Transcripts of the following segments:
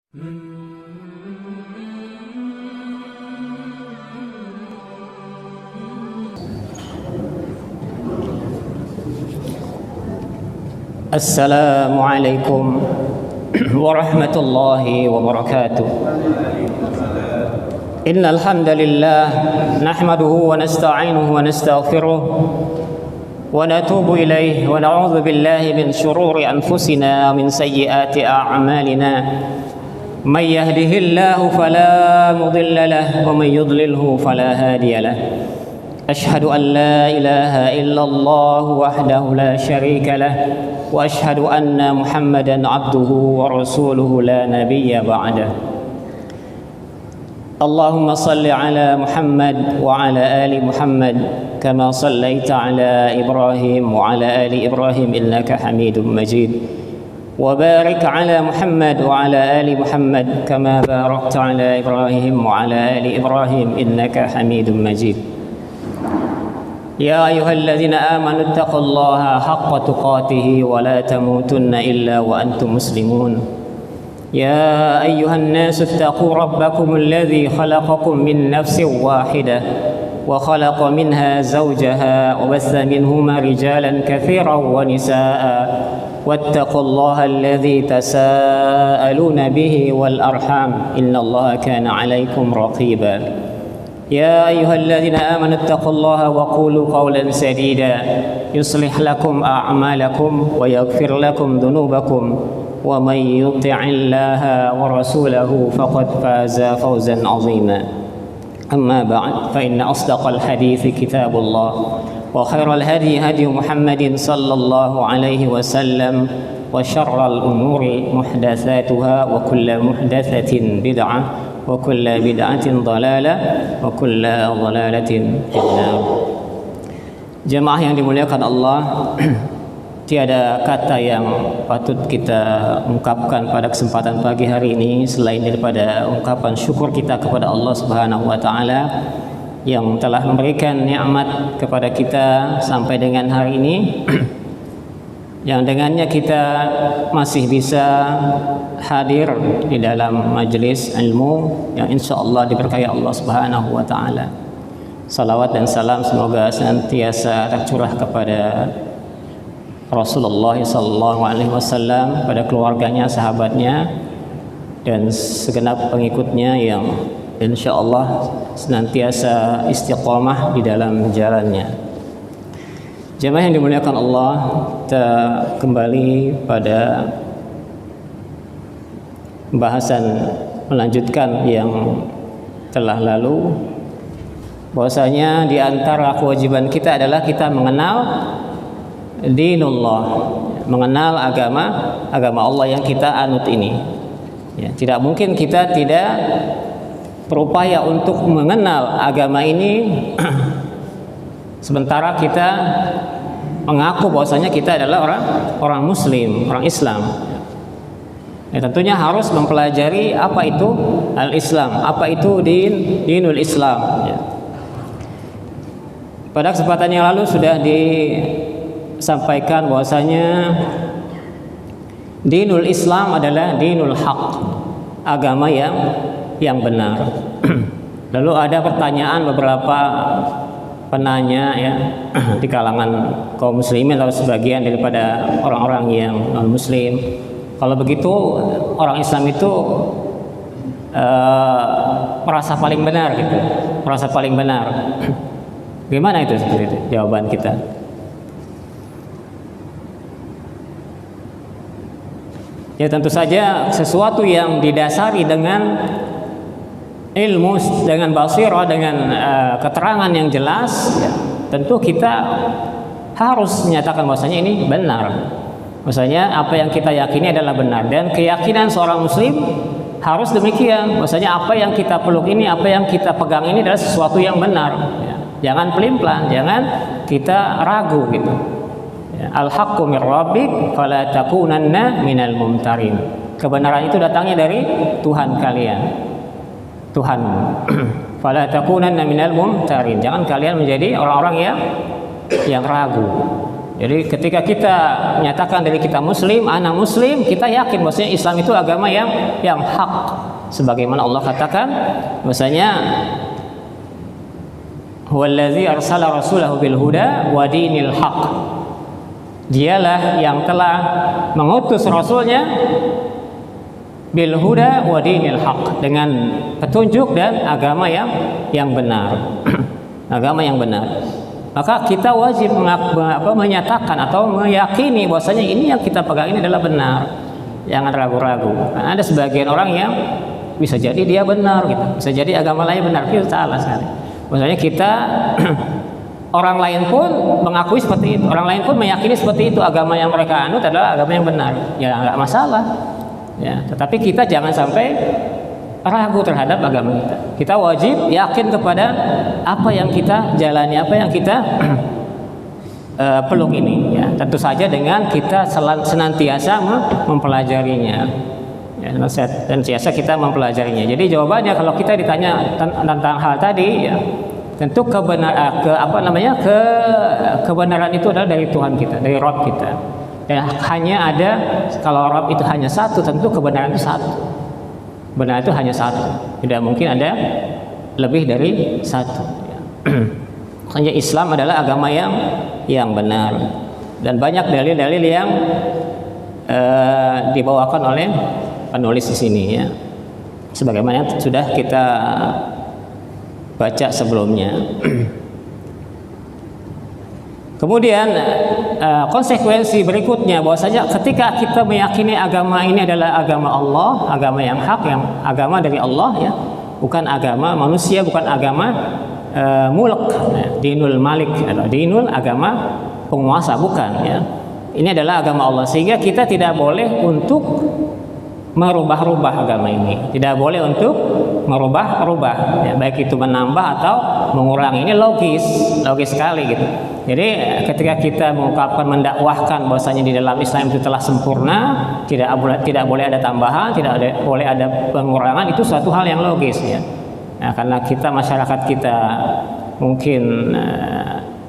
Assalamualaikum warahmatullahi wabarakatuh. Innal hamdalillah nahmaduhu wa nasta'inuhu wa nastaghfiruh wa natubu ilayhi wa na'udzu billahi min shururi anfusina wa min sayyiati a'malina. May yahdihillahu fala mudilla lahu wa may yudlilhu fala hadiya lahu. Ashhadu an la ilaha illallah wahdahu la syarika lah wa ashhadu anna Muhammadan abduhu wa rasuluhu la nabiyya ba'dah. Allahumma salli ala Muhammad wa ala ali Muhammad kama sallaita ala Ibrahim wa ala ali Ibrahim innaka Hamidum Majid. Wa barik ala Muhammad wa ala ali Muhammad kama barakta ala Ibrahim wa ala ali Ibrahim innaka Hamidum Majid. Ya ayyuhalladzina amanu taqullaha haqqa tuqatih wa la tamutunna illa wa antum muslimun. Ya ayyuhan nasu ittaqu rabbakum alladzi khalaqakum min nafsin wahidah wa khalaqa minha zawjaha wa bassa minhuma rijalan katsiran wa nisaa'a wattaqullaha alladzi tasaaluna bihi wal arham innallaha kana 'alaikum raqiba. يا أيها الذين آمنوا اتقوا الله وقولوا قولا سديدا يصلح لكم أعمالكم ويغفر لكم ذنوبكم ومن يطع الله ورسوله فقد فاز فوزا عظيما. أما بعد فإن أصدق الحديث كتاب الله وخير الهدي هدي محمد صلى الله عليه وسلم وشر الأمور محدثاتها وكل محدثة بدعة wa kullu bid'atin dhalalah wa kullu dhalalatin finnar. Jemaah yang dimuliakan Allah, tiada kata yang patut kita ungkapkan pada kesempatan pagi hari ini selain daripada ungkapan syukur kita kepada Allah Subhanahu wa taala yang telah memberikan nikmat kepada kita sampai dengan hari ini yang dengannya kita masih bisa hadir di dalam majelis ilmu yang insyaallah diberkahi Allah Subhanahu wa taala. Salawat dan salam semoga senantiasa tercurah kepada Rasulullah sallallahu alaihi wasallam, pada keluarganya, sahabatnya dan segenap pengikutnya yang insyaallah senantiasa istiqamah di dalam jalannya. Jemaah yang dimuliakan Allah, kita kembali pada pembahasan melanjutkan yang telah lalu, bahwasanya di antara kewajiban kita adalah kita mengenal dinullah, mengenal agama Allah yang kita anut ini. Ya, tidak mungkin kita tidak berupaya untuk mengenal agama ini sementara kita mengaku bahwasanya kita adalah orang Muslim, orang Islam. Ya, tentunya harus mempelajari apa itu al-Islam, apa itu dinul Islam. Ya. Pada kesempatan yang lalu sudah disampaikan bahwasanya dinul Islam adalah dinul haq, agama yang benar. Lalu ada pertanyaan beberapa penanya ya di kalangan kaum muslimin atau sebagian daripada orang-orang yang non muslim, kalau begitu orang Islam itu merasa paling benar gitu, merasa paling benar. Gimana itu seperti itu jawaban kita? Ya tentu saja sesuatu yang didasari dengan ilmu, dengan basirah, dengan keterangan yang jelas, ya, tentu kita harus menyatakan bahwasanya ini benar. Bahwasanya apa yang kita yakini adalah benar, dan keyakinan seorang muslim harus demikian. Bahwasanya apa yang kita peluk ini, apa yang kita pegang ini adalah sesuatu yang benar. Ya. Jangan pelin-pelan, jangan kita ragu gitu. Ya. Al-haqqu mir rabbik fala takunanna minal mumtarin. Kebenaran itu datangnya dari Tuhan kalian. Tuhan, fala takunanna minal mumtarin. Jangan kalian menjadi orang-orang yang ragu. Jadi ketika kita menyatakan diri kita muslim, anak muslim, kita yakin bahwasanya Islam itu agama yang hak. Sebagaimana Allah katakan bahwasanya huwallazi arsala rasulahu bil huda wa dinil haq. Dialah yang telah mengutus rasulnya bil huda wa dinil haq, dengan petunjuk dan agama yang benar. Agama yang benar. Maka kita wajib menyatakan atau meyakini bahwasanya ini yang kita pegang ini adalah benar. Jangan ragu-ragu. Nah, ada sebagian orang yang bisa jadi dia benar gitu. Bisa jadi agama lain benar, itu salah sekali. Maksudnya kita orang lain pun mengakui seperti itu, orang lain pun meyakini seperti itu, agama yang mereka anut adalah agama yang benar. Ya nggak masalah. Ya, tetapi kita jangan sampai ragu terhadap agama kita. Kita wajib yakin kepada apa yang kita jalani, apa yang kita peluk ini. Ya, tentu saja dengan kita senantiasa mempelajarinya. Ya, senantiasa kita mempelajarinya. Jadi jawabannya kalau kita ditanya tentang hal tadi, ya, tentu kebenaran itu adalah dari Tuhan kita, dari Rabb kita. Dan hanya ada, kalau Rabb itu hanya satu, tentu kebenaran itu satu. Benar itu hanya satu, tidak mungkin ada lebih dari satu. Hanya Islam adalah agama yang benar, dan banyak dalil-dalil yang dibawakan oleh penulis di sini, ya, sebagaimana yang sudah kita baca sebelumnya. Kemudian konsekuensi berikutnya bahwasanya ketika kita meyakini agama ini adalah agama Allah, agama yang hak, yang agama dari Allah, ya, bukan agama manusia, bukan agama mulk, ya, dinul malik atau dinul agama penguasa, bukan, ya. Ini adalah agama Allah, sehingga kita tidak boleh untuk merubah-rubah agama ini, tidak boleh untuk merubah-rubah, ya, baik itu menambah atau mengurangi. Ini logis sekali gitu. Jadi ketika kita mengungkapkan, mendakwahkan bahwasanya di dalam Islam itu telah sempurna, tidak boleh ada tambahan, boleh ada pengurangan, itu suatu hal yang logis, ya. Nah, karena kita, masyarakat kita mungkin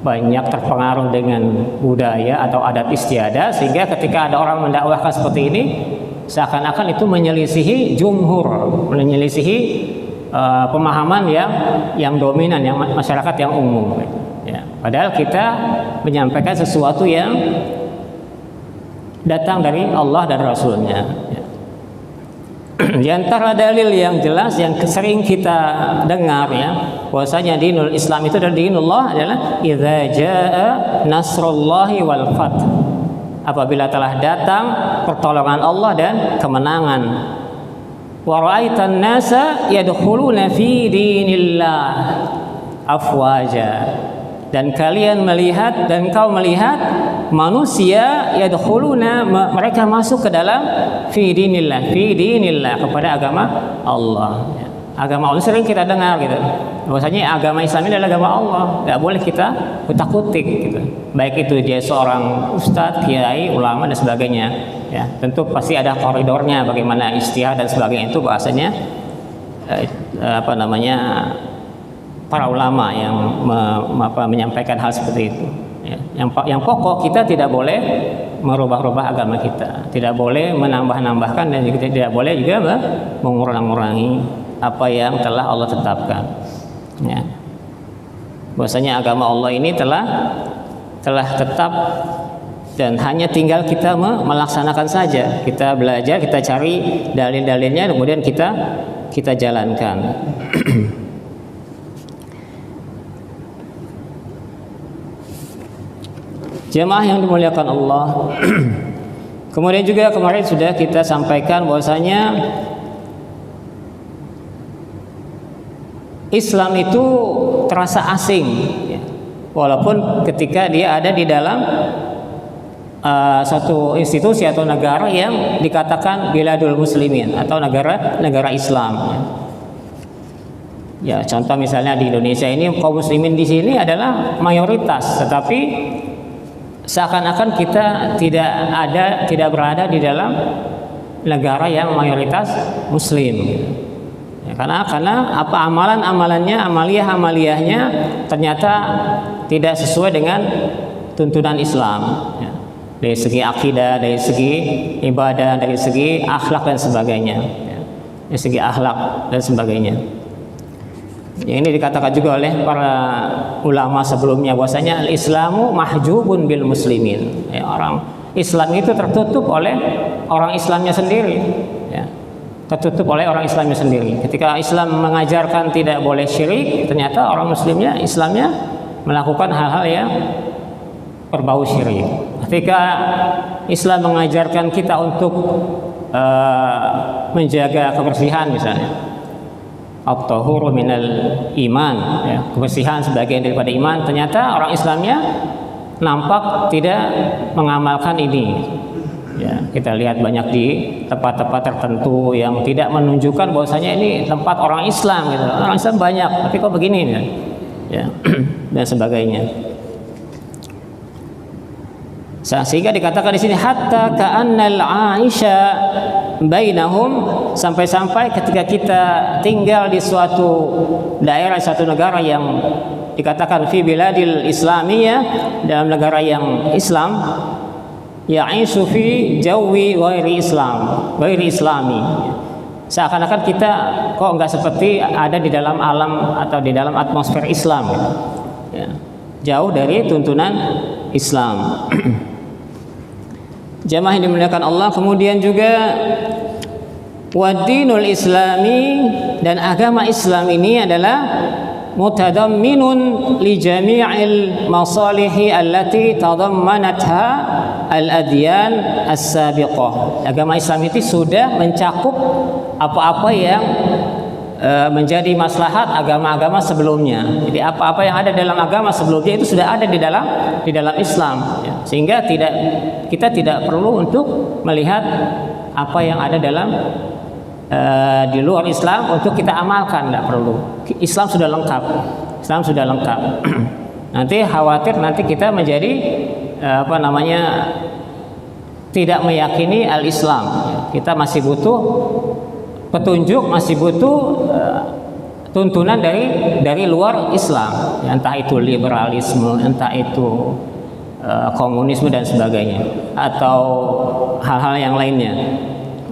banyak terpengaruh dengan budaya atau adat istiadat, sehingga ketika ada orang mendakwahkan seperti ini, seakan-akan itu menyelisihi jumhur, menyelisihi pemahaman yang dominan, yang masyarakat yang umum. Ya, padahal kita menyampaikan sesuatu yang datang dari Allah dan Rasulnya. Ya. Di antara dalil yang jelas yang sering kita dengar, ya, bahwasanya dinul Islam itu adalah dinullah adalah idza jaa nasrullahi wal fath. Apabila telah datang pertolongan Allah dan kemenangan. Wa ra'aitan nasa yadkhuluna fi dinillah afwaja. Dan kalian melihat, dan kau melihat manusia yadkhuluna, mereka masuk ke dalam fi dinillah kepada agama Allah. Agama Allah sering kita dengar gitu. Bahwasanya agama Islam ini adalah agama Allah, nggak boleh kita kutak-kutik gitu. Baik itu dia seorang ustadz, kiai, ulama dan sebagainya. Ya, tentu pasti ada koridornya bagaimana ijtihad dan sebagainya, itu bahasanya para ulama yang menyampaikan hal seperti itu. Ya, yang pokok kita tidak boleh merubah-rubah agama kita, tidak boleh menambah-nambahkan, dan juga tidak boleh juga mengurangi apa yang telah Allah tetapkan. Ya. Bahwasanya agama Allah ini telah tetap, dan hanya tinggal kita melaksanakan saja. Kita belajar, kita cari dalil-dalilnya, kemudian kita jalankan. Jemaah yang dimuliakan Allah. Kemudian juga kemarin sudah kita sampaikan bahwasanya Islam itu terasa asing, ya, walaupun ketika dia ada di dalam satu institusi atau negara yang dikatakan biladul muslimin atau negara Islam. Ya, contoh misalnya di Indonesia ini kaum muslimin di sini adalah mayoritas, tetapi seakan-akan kita tidak berada di dalam negara yang mayoritas muslim. Ya, karena apa amalannya, amaliyahnya ternyata tidak sesuai dengan tuntunan Islam, ya. Dari segi akidah, dari segi ibadah, dari segi akhlak dan sebagainya, ya. Dari segi akhlak dan sebagainya. Ya, ini dikatakan juga oleh para ulama sebelumnya bahwasanya al-Islamu mahjubun bil muslimin. Ya, orang Islam itu tertutup oleh orang Islamnya sendiri, ya. Tertutup oleh orang Islamnya sendiri. Ketika Islam mengajarkan tidak boleh syirik, ternyata orang Muslimnya, Islamnya melakukan hal-hal yang berbau syirik. Ketika Islam mengajarkan kita untuk menjaga kebersihan misalnya, at-tahuru minal iman, ya, kebersihan sebagian daripada iman, ternyata orang Islamnya nampak tidak mengamalkan ini. Ya, kita lihat banyak di tempat-tempat tertentu yang tidak menunjukkan bahwasanya ini tempat orang Islam gitu. Orang Islam banyak, tapi kok begini ya? Ya, dan sebagainya. Sehingga dikatakan di sini hatta ka'annal 'aisha bainahum, sampai-sampai ketika kita tinggal di suatu daerah, suatu negara yang dikatakan fi biladil islamiyah, dalam negara yang Islam, ya'ishu fi jawi ghairi islami. Seakan-akan kita kok enggak seperti ada di dalam alam atau di dalam atmosfer Islam, ya. Jauh dari tuntunan Islam. Jamaah yang dimuliakan Allah, kemudian juga wadinul islami, dan agama Islam ini adalah mutadamminun li jami'il masalihi allati tadammanatha al-adyan as-sabiqah. Agama Islam itu sudah mencakup apa-apa yang menjadi maslahat agama-agama sebelumnya. Jadi apa-apa yang ada dalam agama sebelumnya itu sudah ada di dalam Islam, ya. Sehingga kita tidak perlu untuk melihat apa yang ada dalam di luar Islam untuk kita amalkan, tidak perlu. Islam sudah lengkap. Nanti khawatir nanti kita menjadi tidak meyakini al-Islam. Kita masih butuh petunjuk, masih butuh tuntunan dari luar Islam, ya, entah itu liberalisme, entah itu komunisme dan sebagainya, atau hal-hal yang lainnya.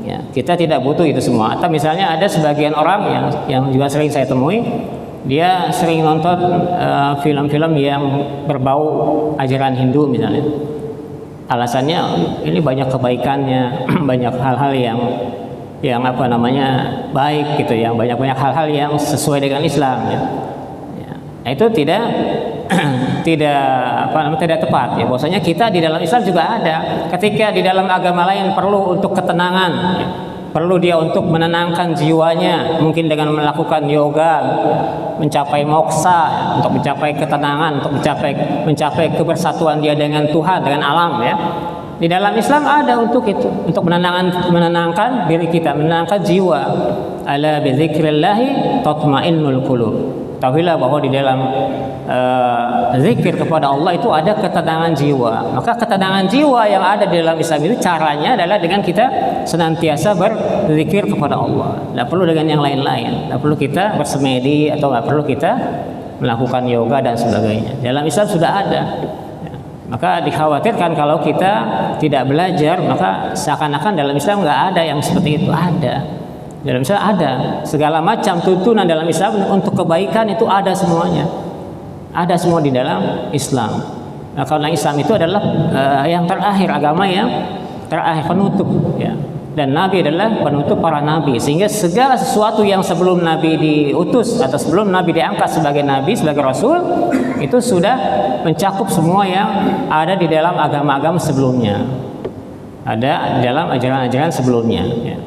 Ya, kita tidak butuh itu semua. Atau misalnya ada sebagian orang yang juga sering saya temui, dia sering nonton film-film yang berbau ajaran Hindu misalnya. Alasannya ini banyak kebaikannya, banyak hal-hal yang baik gitu, yang banyak hal-hal yang sesuai dengan Islam, ya. Ya. Itu tidak tepat, ya. Bahwasanya kita di dalam Islam juga ada. Ketika di dalam agama lain perlu untuk ketenangan, ya, perlu dia untuk menenangkan jiwanya, mungkin dengan melakukan yoga, mencapai moksa, ya, untuk mencapai ketenangan, untuk mencapai kebersatuan dia dengan Tuhan, dengan alam, ya. Di dalam Islam ada untuk itu, untuk menenangkan diri kita, menenangkan jiwa. Ala bi dzikrillahi tatmainnul qulub. Tahuilah bahwa di dalam zikir kepada Allah itu ada ketenangan jiwa. Maka ketenangan jiwa yang ada di dalam Islam itu caranya adalah dengan kita senantiasa berzikir kepada Allah. Tidak perlu dengan yang lain-lain. Tidak perlu kita bersemedi atau tidak perlu kita melakukan yoga dan sebagainya. Dalam Islam sudah ada. Maka dikhawatirkan kalau kita tidak belajar, maka seakan-akan dalam Islam nggak ada yang seperti itu. Ada. Dalam Islam ada. Segala macam tuntunan dalam Islam untuk kebaikan itu ada semuanya. Ada semua di dalam Islam. Nah, karena Islam itu adalah yang terakhir, agama yang terakhir, penutup, ya. Dan Nabi adalah penutup para Nabi. Sehingga segala sesuatu yang sebelum Nabi diutus atau sebelum Nabi diangkat sebagai Nabi, sebagai Rasul, itu sudah mencakup semua yang ada di dalam agama-agama sebelumnya. Ada di dalam ajaran-ajaran sebelumnya, ya.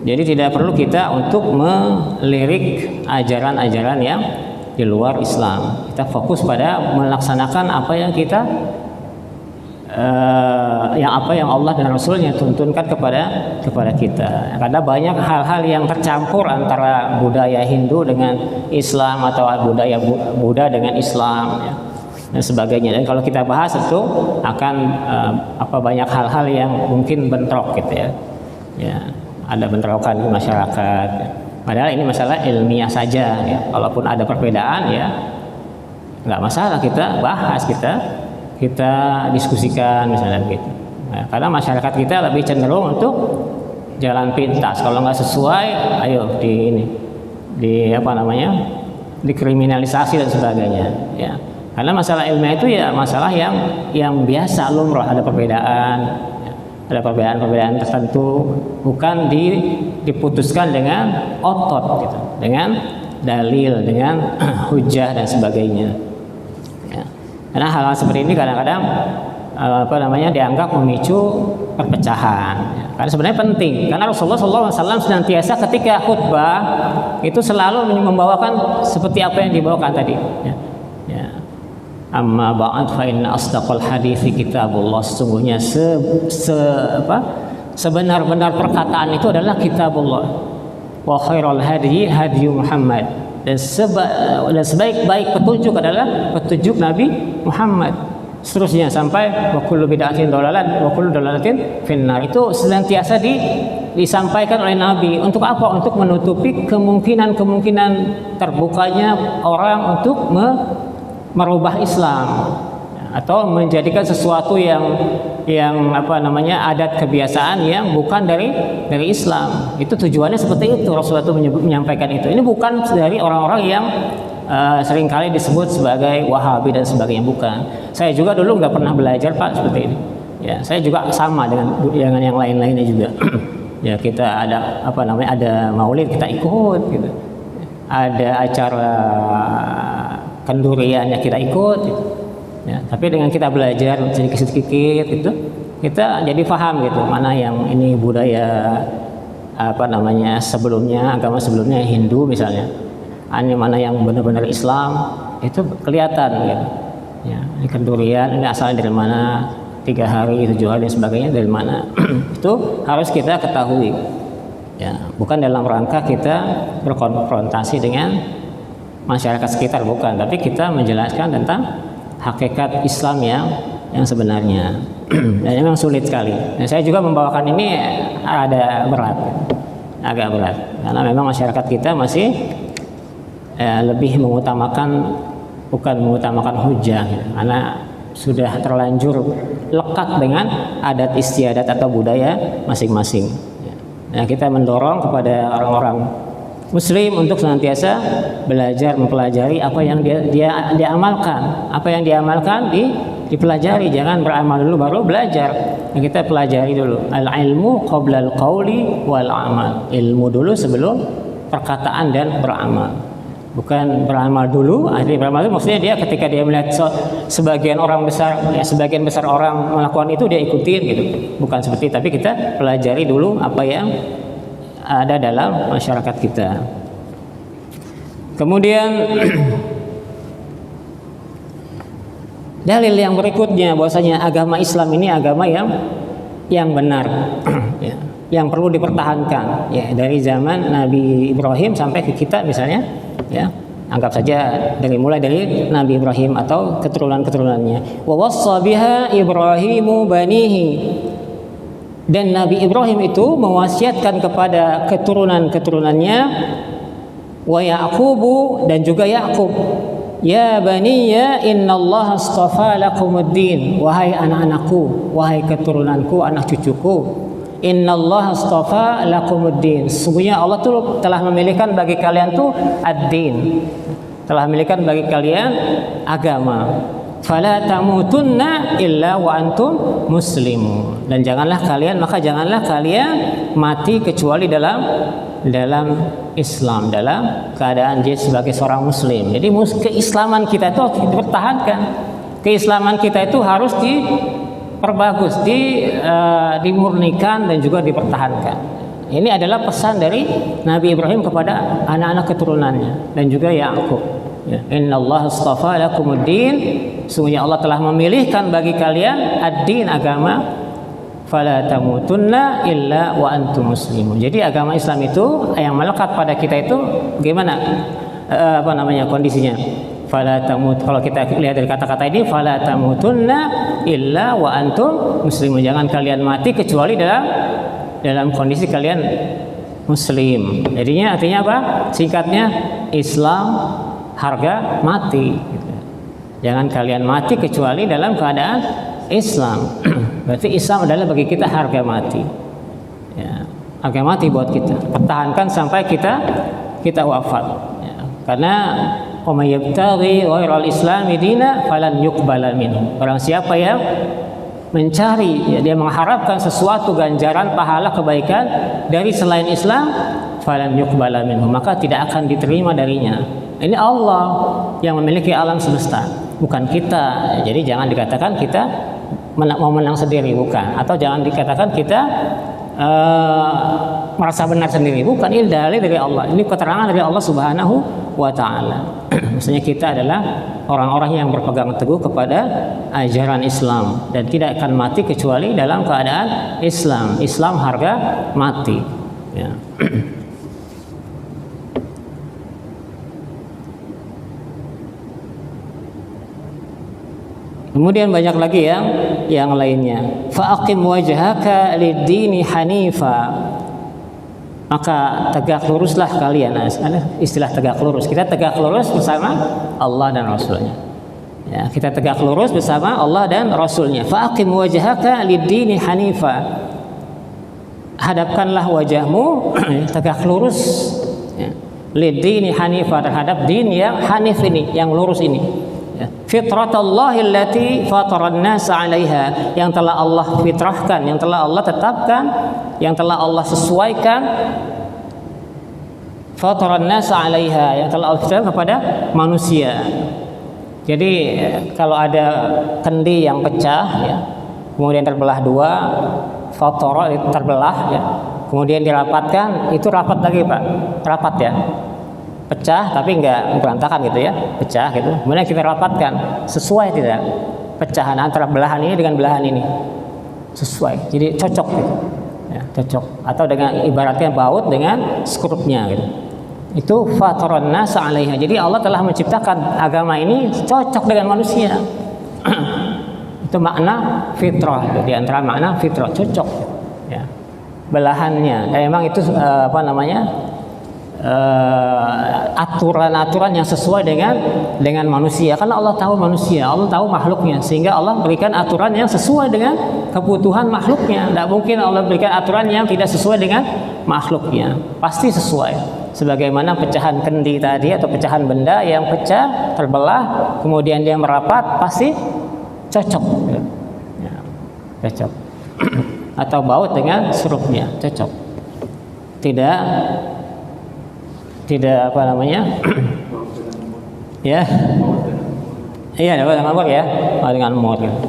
Jadi tidak perlu kita untuk melirik ajaran-ajaran yang di luar Islam. Kita fokus pada melaksanakan apa yang kita yang Allah dan Rasulnya tuntunkan kepada kita. Karena banyak hal-hal yang tercampur antara budaya Hindu dengan Islam atau budaya Buddha dengan Islam, ya, dan sebagainya. Dan kalau kita bahas itu akan banyak hal-hal yang mungkin bentrok gitu, ya. Ya, ada bentrokan di masyarakat. Padahal ini masalah ilmiah saja, ya. Kalaupun ada perbedaan, ya nggak masalah kita bahas, kita diskusikan misalnya gitu. Nah, karena masyarakat kita lebih cenderung untuk jalan pintas. Kalau nggak sesuai, ayo dikriminalisasi dan sebagainya. Ya, karena masalah ilmiah itu ya masalah yang biasa lumrah, ada perbedaan, ya, ada perbedaan tertentu, bukan diputuskan dengan otot, gitu, dengan dalil, dengan hujah dan sebagainya. Ya. Karena hal-hal seperti ini kadang-kadang dianggap memicu perpecahan. Ya. Karena sebenarnya penting. Karena Rasulullah SAW senantiasa ketika khutbah itu selalu membawakan seperti apa yang dibawakan tadi. Ya. Ya. Amma ba'd fa inna asdaqal hadithi kitabullah. Sesungguhnya sebenar-benar perkataan itu adalah kitabullah. Wa khairal hadi Muhammad. Dan sebaik-baik petunjuk adalah petunjuk Nabi Muhammad. Seterusnya sampai wa kullu bid'atin dhalalah wa kullu dhalalatin finnar. Itu senantiasa disampaikan oleh Nabi. Untuk apa? Untuk menutupi kemungkinan terbukanya orang untuk merubah Islam atau menjadikan sesuatu yang adat kebiasaan yang bukan dari Islam. Itu tujuannya seperti itu. Rasulullah itu menyampaikan itu. Ini bukan dari orang-orang yang seringkali disebut sebagai Wahabi dan sebagainya, bukan. Saya juga dulu nggak pernah belajar Pak seperti ini. Ya, saya juga sama dengan yang lain-lainnya juga. Ya, kita ada ada maulid kita ikut, gitu. Ada acara kendurian kita ikut, gitu. Ya, tapi dengan kita belajar sedikit-sedikit itu kita jadi paham gitu mana yang ini budaya sebelumnya, agama sebelumnya Hindu misalnya. Ini mana yang benar-benar Islam, itu kelihatan gitu. Ya, ini kendurian, ini asalnya dari mana, 3 hari, 7 hari dan sebagainya dari mana. Itu harus kita ketahui. Ya, bukan dalam rangka kita berkonfrontasi dengan masyarakat sekitar, bukan, tapi kita menjelaskan tentang hakikat Islam yang sebenarnya. Dan memang sulit sekali. Dan saya juga membawakan ini agak berat, karena memang masyarakat kita masih lebih bukan mengutamakan hujah, ya, karena sudah terlanjur lekat dengan adat istiadat atau budaya masing-masing. Nah, kita mendorong kepada orang-orang Muslim untuk senantiasa belajar, mempelajari apa yang dia amalkan, dipelajari, jangan beramal dulu baru belajar. Nah, kita pelajari dulu. Al-ilmu qabla al-qauli wal amal. Ilmu dulu sebelum perkataan dan beramal. Bukan beramal dulu. Beramal itu maksudnya dia ketika dia melihat sebagian besar orang melakukan itu dia ikutin gitu. Bukan seperti itu, tapi kita pelajari dulu apa yang ada dalam masyarakat kita. Kemudian dalil yang berikutnya bahwasanya agama Islam ini agama yang benar, ya, yang perlu dipertahankan, ya, dari zaman Nabi Ibrahim sampai ke kita misalnya, ya, anggap saja mulai dari Nabi Ibrahim atau keturunan-keturunannya. Wa wassa biha Ibrahimu banihi. Dan Nabi Ibrahim itu mewasiatkan kepada keturunan-keturunannya, wa Yaqubu, dan juga Yaqub. Ya baniya innallaha astafa lakumuddin. Wahai anak-anakku, wahai keturunanku, anak cucuku, innallaha astafa lakumuddin. Sesungguhnya Allah tuh telah memilihkan bagi kalian tuh ad-din. Telah memilihkan bagi kalian agama. Fala tamutunna illa wa antum muslimun. Dan janganlah kalian mati kecuali dalam Islam, dalam keadaan dia sebagai seorang muslim. Jadi keislaman kita itu harus dipertahankan. Keislaman kita itu harus diperbagus, dimurnikan dan juga dipertahankan. Ini adalah pesan dari Nabi Ibrahim kepada anak-anak keturunannya dan juga Yaqub. Ya. Innallaha astafa lakumuddin. Sesungguhnya Allah telah memilihkan bagi kalian ad-din, agama. Fala tamutunna illa wa antum muslimun. Jadi agama Islam itu yang melekat pada kita itu bagaimana kondisinya? Fala tamut, kalau kita lihat dari kata-kata ini, fala tamutunna illa wa antum muslimun. Jangan kalian mati kecuali dalam kondisi kalian muslim. Jadinya artinya apa? Singkatnya, Islam harga mati, gitu. Jangan kalian mati kecuali dalam keadaan Islam. Berarti Islam adalah bagi kita harga mati. Ya, harga mati buat kita. Pertahankan sampai kita wafat. Ya, karena wa may yabtaghi ghairal islami dina falan yuqbala minhu. Orang siapa yang mencari, ya, dia mengharapkan sesuatu ganjaran pahala kebaikan dari selain Islam, falan yuqbala minhu, maka tidak akan diterima darinya. Ini Allah yang memiliki alam semesta, bukan kita. Jadi jangan dikatakan kita mau menang sendiri, bukan. Atau jangan dikatakan kita merasa benar sendiri, bukan. Ini dalil dari Allah, ini keterangan dari Allah Subhanahu wa Ta'ala. Maksudnya kita adalah orang-orang yang berpegang teguh kepada ajaran Islam dan tidak akan mati kecuali dalam keadaan Islam. Islam harga mati, ya. Kemudian banyak lagi yang lainnya. Fa'aqim wajhaka lid-dini hanifa. Maka tegak luruslah kalian. Istilah tegak lurus. Kita tegak lurus bersama Allah dan Rasulnya. Ya, kita tegak lurus bersama Allah dan Rasulnya. Fa'aqim wajhaka lid-dini hanifa. Hadapkanlah wajahmu tegak lurus, ya, lid-dini hanifa, terhadap din yang hanif ini, yang lurus ini. Fitratallahi allati fataran nasa 'alaiha, yang telah Allah fitrahkan, yang telah Allah tetapkan, yang telah Allah sesuaikan. Fataran nasa 'alaiha, yang telah Allah fitrahkan kepada manusia. Jadi kalau ada kendi yang pecah, ya, kemudian terbelah dua, fatara terbelah, ya, kemudian dirapatkan, itu rapat lagi, Pak, rapat, ya. Pecah tapi enggak berantakan gitu, ya, pecah gitu. Kemudian kita rapatkan, sesuai tidak pecahan antara belahan ini dengan belahan ini, sesuai, jadi cocok gitu, ya, cocok. Atau dengan ibaratnya baut dengan skrupnya gitu. Itu fataran nasa 'alaiha. Jadi Allah telah menciptakan agama ini cocok dengan manusia. Itu makna fitrah, di antara makna fitrah, cocok, ya, belahannya. Memang itu aturan-aturan yang sesuai dengan manusia, karena Allah tahu manusia, Allah tahu makhluknya, sehingga Allah berikan aturan yang sesuai dengan kebutuhan makhluknya. Tidak mungkin Allah berikan aturan yang tidak sesuai dengan makhluknya, pasti sesuai. Sebagaimana pecahan kendi tadi atau pecahan benda yang pecah, terbelah, kemudian dia merapat, pasti cocok, ya, cocok. Atau baut dengan serupnya, cocok. Tidak ya, iya, dengan mabur, ya, dengan mur, gitu.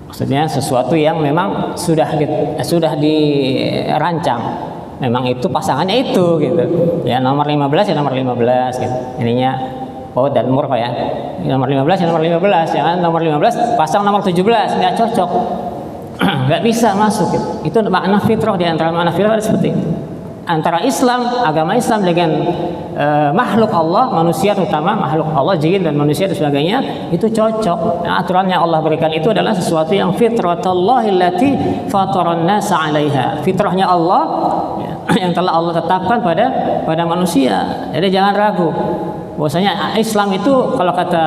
Maksudnya sesuatu yang memang sudah dirancang, memang itu pasangannya itu, gitu, ya, nomor 15 ya nomor 15, gitu. Ininya baut dan mur, Pak, ya, nomor 15 ya nomor 15, jangan nomor 15 pasang nomor 17, nggak cocok. Nggak bisa masuk, gitu. Itu makna fitrah, di antara makna fitrah seperti itu. Antara Islam, agama Islam dengan makhluk Allah, manusia terutama, makhluk Allah, jin dan manusia dan sebagainya, itu cocok. Nah, aturan yang Allah berikan itu adalah sesuatu yang fitratallahi allati fataran nasa 'alaiha. Fitrahnya Allah, ya, yang telah Allah tetapkan pada manusia. Jadi jangan ragu bahwasanya Islam itu, kalau kata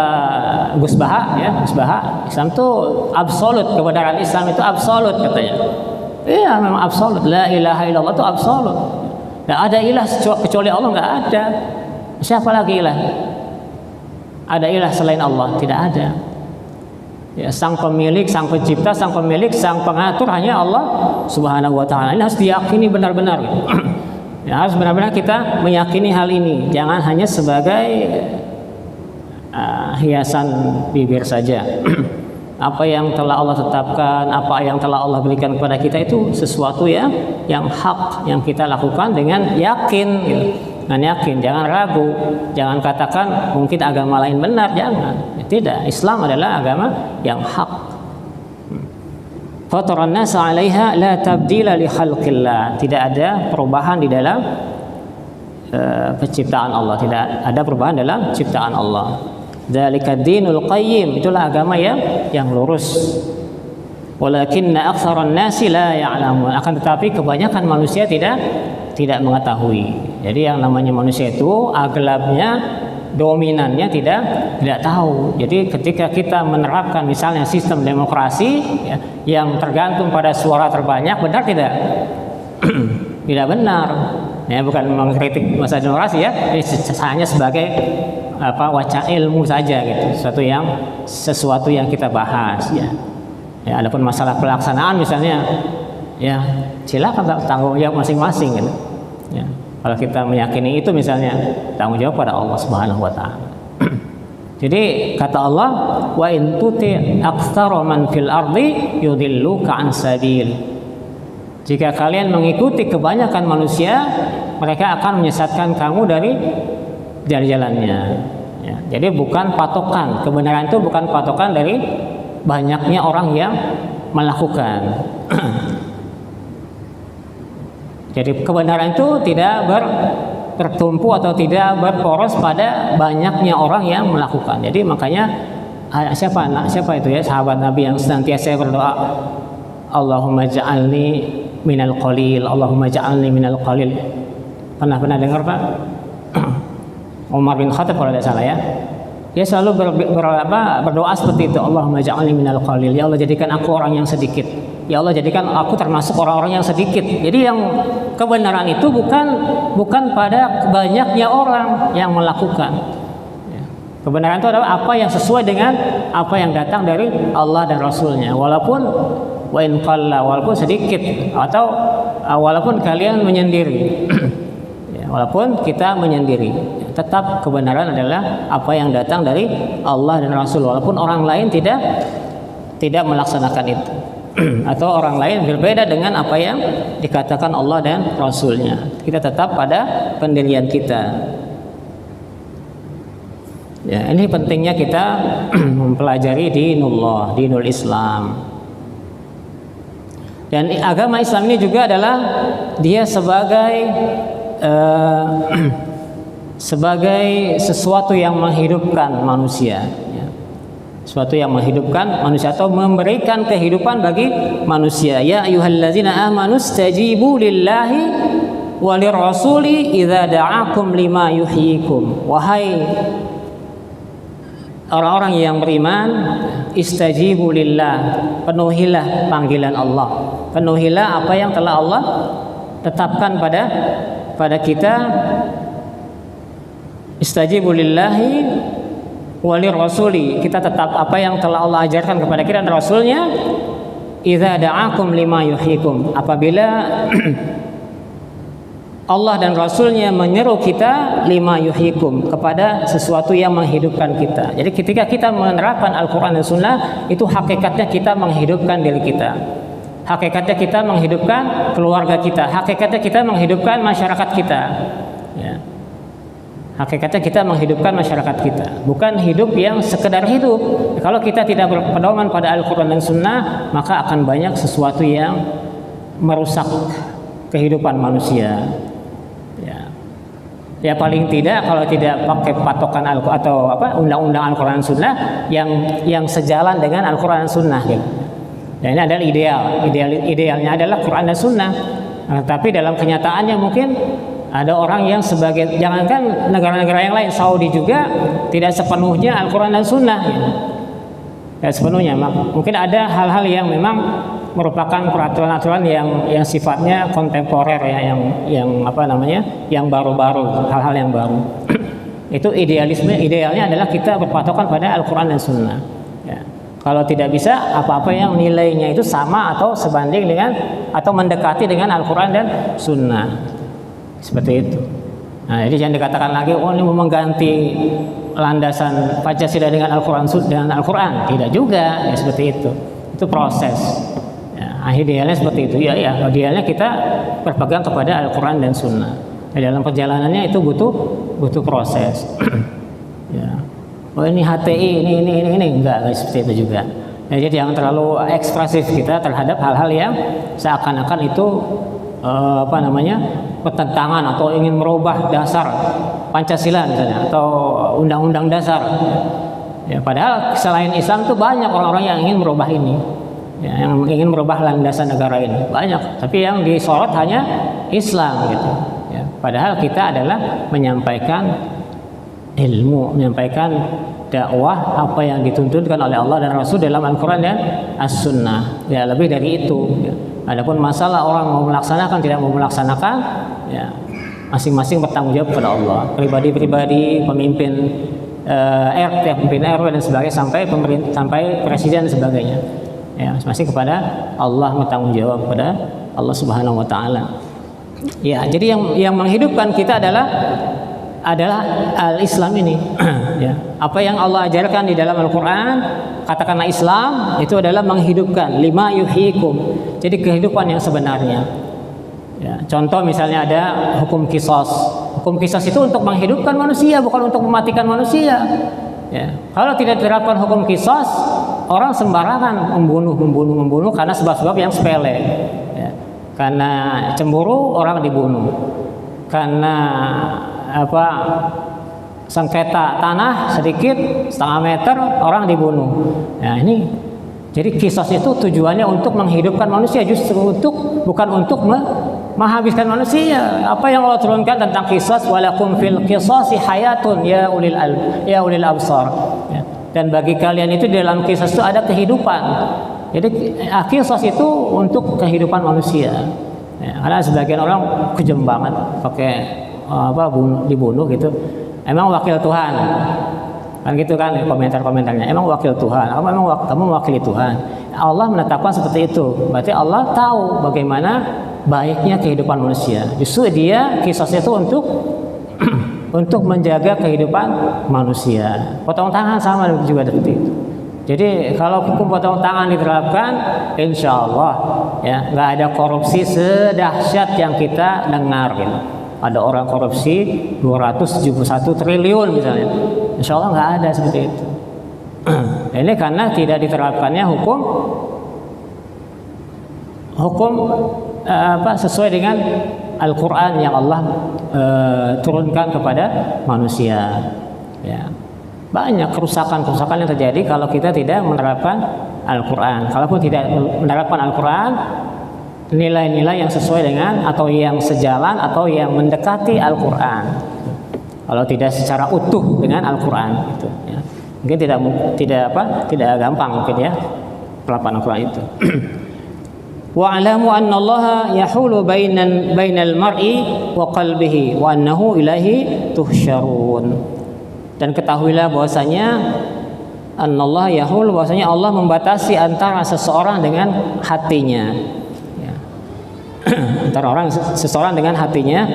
Gus Baha, ya, Gus Baha, Islam itu absolut, kebenaran Islam itu absolut, katanya. Iya, memang absolut. La ilaha illallah itu absolut. Tidak ada ilah kecuali Allah, nggak ada. Siapa lagi ilah? Ada ilah selain Allah? Tidak ada. Ya, sang pemilik, sang pencipta, sang pemilik, sang pengatur hanya Allah Subhanahu wa Ta'ala. Ini harus diyakini benar-benar. Ya, harus benar-benar kita meyakini hal ini. Jangan hanya sebagai hiasan bibir saja. Apa yang telah Allah tetapkan, apa yang telah Allah berikan kepada kita itu sesuatu yang hak, yang kita lakukan dengan yakin, gitu. Dengan yakin, jangan ragu, jangan katakan mungkin agama lain benar, jangan. Tidak, Islam adalah agama yang hak. Fataran nasa 'alaiha la tabdila li khalqillah. Tidak ada perubahan di dalam penciptaan Allah, tidak ada perubahan dalam ciptaan Allah. Dzalika dinul qayyim, itulah agama yang lurus. Walakinna aktsaran nasi la ya'lamun, akan tetapi kebanyakan manusia tidak mengetahui. Jadi yang namanya manusia itu aglabnya dominannya tidak tahu. Jadi ketika kita menerapkan misalnya sistem demokrasi ya, yang tergantung pada suara terbanyak, benar tidak? Tidak benar. Ya, bukan mengkritik masa demokrasi ya, ini hanya sebagai wacana ilmu saja gitu, sesuatu yang kita bahas ya. Ya, adapun masalah pelaksanaan misalnya, ya silakan tanggung jawab masing-masing gitu. Ya, kalau kita meyakini itu misalnya, tanggung jawab pada Allah Subhanahu wa taala. Jadi kata Allah, wa in tuti aktsara man fil ardi yudilluka an sabil. Jika kalian mengikuti kebanyakan manusia, mereka akan menyesatkan kamu dari jalan-jalannya. Ya, jadi bukan patokan, kebenaran itu bukan patokan dari banyaknya orang yang melakukan. Jadi kebenaran itu tidak bertumpu atau tidak berporos pada banyaknya orang yang melakukan. Jadi makanya siapa itu ya sahabat Nabi yang senantiasa berdoa, Allahumma ja'alni minal qalil, Allahumma ja'alni minal qalil. Pernah dengar Pak? Umar bin Khattab kalau tidak salah ya. Dia selalu berdoa seperti itu, Allahumma ja'alni minal qalil. Ya Allah, jadikan aku orang yang sedikit. Ya Allah, jadikan aku termasuk orang-orang yang sedikit. Jadi yang kebenaran itu bukan pada banyaknya orang yang melakukan. Kebenaran itu adalah apa yang sesuai dengan apa yang datang dari Allah dan Rasulnya. Walaupun wa in qalla, walaupun sedikit, atau walaupun kalian menyendiri. Ya, walaupun kita menyendiri, tetap kebenaran adalah apa yang datang dari Allah dan Rasul, walaupun orang lain tidak melaksanakan itu. Atau orang lain berbeda dengan apa yang dikatakan Allah dan Rasulnya. Kita tetap pada pendirian kita. Ya, ini pentingnya kita mempelajari dinul Islam. Dan agama Islam ini juga adalah dia sebagai sesuatu yang menghidupkan manusia, ya. Sesuatu yang menghidupkan manusia atau memberikan kehidupan bagi manusia. Ya ayyuhallazina amanu stajibu lillahi walir rasuli idza da'akum lima yuhyikum. Wahai orang-orang yang beriman, istajibu lillah, penuhilah panggilan Allah. Penuhilah apa yang telah Allah tetapkan pada kita. Istajibu lillahi walir rasuli, kita tetap apa yang telah Allah ajarkan kepada kita dan Rasulnya. Idza da'akum lima yuhyikum, apabila Allah dan Rasulnya menyeru kita lima yuhyikum, kepada sesuatu yang menghidupkan kita. Jadi ketika kita menerapkan Al-Quran dan Sunnah, itu hakikatnya kita menghidupkan diri kita. Hakikatnya kita menghidupkan keluarga kita. Hakikatnya kita menghidupkan masyarakat kita. Ya. Hakikatnya kita menghidupkan masyarakat kita. Bukan hidup yang sekedar hidup. Kalau kita tidak berpedoman pada Al-Quran dan Sunnah, maka akan banyak sesuatu yang merusak kehidupan manusia. Ya paling tidak kalau tidak pakai patokan atau undang-undang Al-Quran dan Sunnah yang sejalan dengan Al-Quran dan Sunnah gitu. Dan ini adalah idealnya adalah Quran dan Sunnah. Nah, tapi dalam kenyataannya mungkin ada orang yang jangankan negara-negara yang lain, Saudi juga tidak sepenuhnya Al-Quran dan Sunnah gitu. Tidak sepenuhnya. Mungkin ada hal-hal yang memang merupakan peraturan-aturan yang sifatnya kontemporer ya, yang baru-baru, hal-hal yang baru. Itu idealnya adalah kita berpatokan pada Al-Quran dan Sunnah. Ya. Kalau tidak bisa, apa-apa yang nilainya itu sama atau sebanding dengan atau mendekati dengan Al-Quran dan Sunnah, seperti itu. Nah, jadi jangan dikatakan lagi, oh ini mau mengganti landasan Pancasila dengan Al-Quran, tidak juga, ya seperti itu. Itu proses. Idealnya seperti itu. Ya, idealnya kita berpegang kepada Al-Quran dan Sunnah. Dalam perjalanannya itu butuh proses. Ya. Oh ini HTI, ini enggak seperti itu juga. Ya, jadi jangan terlalu ekspresif kita terhadap hal-hal yang seakan-akan itu pertentangan atau ingin merubah dasar Pancasila misalnya atau undang-undang dasar. Ya, padahal selain Islam itu banyak orang-orang yang ingin merubah ini. Ya, yang ingin merubah landasan negara ini banyak, tapi yang disorot hanya Islam gitu. Ya, padahal kita adalah menyampaikan ilmu, menyampaikan dakwah apa yang dituntutkan oleh Allah dan Rasul dalam Al-Quran dan As-Sunnah. Ya, lebih dari itu. Ya. Adapun masalah orang mau melaksanakan tidak mau melaksanakan, ya masing-masing bertanggung jawab kepada Allah. Pribadi-pribadi, pemimpin RT, pemimpin RW dan sebagainya, sampai presiden dan sebagainya. Ya, masing-masing kepada Allah, bertanggung jawab kepada Allah Subhanahu wa taala. Ya, jadi yang menghidupkan kita adalah al-Islam ini. Ya. Apa yang Allah ajarkan di dalam Al-Quran, katakanlah Islam itu adalah menghidupkan, lima yuhyikum. Jadi kehidupan yang sebenarnya. Ya. Contoh misalnya ada hukum qisas. Hukum qisas itu untuk menghidupkan manusia, bukan untuk mematikan manusia. Ya. Kalau tidak diterapkan hukum qisas, orang sembarangan membunuh karena sebab-sebab yang sepele. Ya. Karena cemburu orang dibunuh. Karena sengketa tanah sedikit setengah meter orang dibunuh. Nah ini jadi qisas itu tujuannya untuk menghidupkan manusia, justru bukan untuk menghabiskan manusia. Apa yang Allah turunkan tentang qisas, walakum fil qisasi hayatun ya ulil absar. Ya. Dan bagi kalian itu dalam qisas itu ada kehidupan. Jadi qisas itu untuk kehidupan manusia. Ya, karena sebagian orang kejam banget pakai dibunuh gitu. Emang wakil Tuhan, kan gitu kan komentarnya. Emang wakil Tuhan, kamu mewakili Tuhan. Allah menetapkan seperti itu. Berarti Allah tahu bagaimana baiknya kehidupan manusia. Justru dia kisahnya itu untuk untuk menjaga kehidupan manusia. Potong tangan sama juga seperti itu. Jadi kalau hukum potong tangan diterapkan, insya Allah ya nggak ada korupsi sedahsyat yang kita dengar gitu. Ada orang korupsi 271 triliun misalnya, insya Allah nggak ada seperti itu. Ini karena tidak diterapkannya hukum sesuai dengan Al-Quran yang Allah turunkan kepada manusia. Ya. Banyak kerusakan yang terjadi kalau kita tidak menerapkan Al-Quran. Kalaupun tidak menerapkan Al-Quran, nilai-nilai yang sesuai dengan atau yang sejalan atau yang mendekati Al-Quran. Kalau tidak secara utuh dengan Al-Quran, gitu, ya. Mungkin tidak gampang mungkin ya penerapan Al-Quran itu. Wa'lamu anna Allah yahulu bainal mar'i wa qalbihi wa annahu ilaihi tuhsyarun. Dan ketahuilah bahwasanya Allah yahul, bahwasanya Allah membatasi antara seseorang dengan hatinya. Antara seseorang dengan hatinya,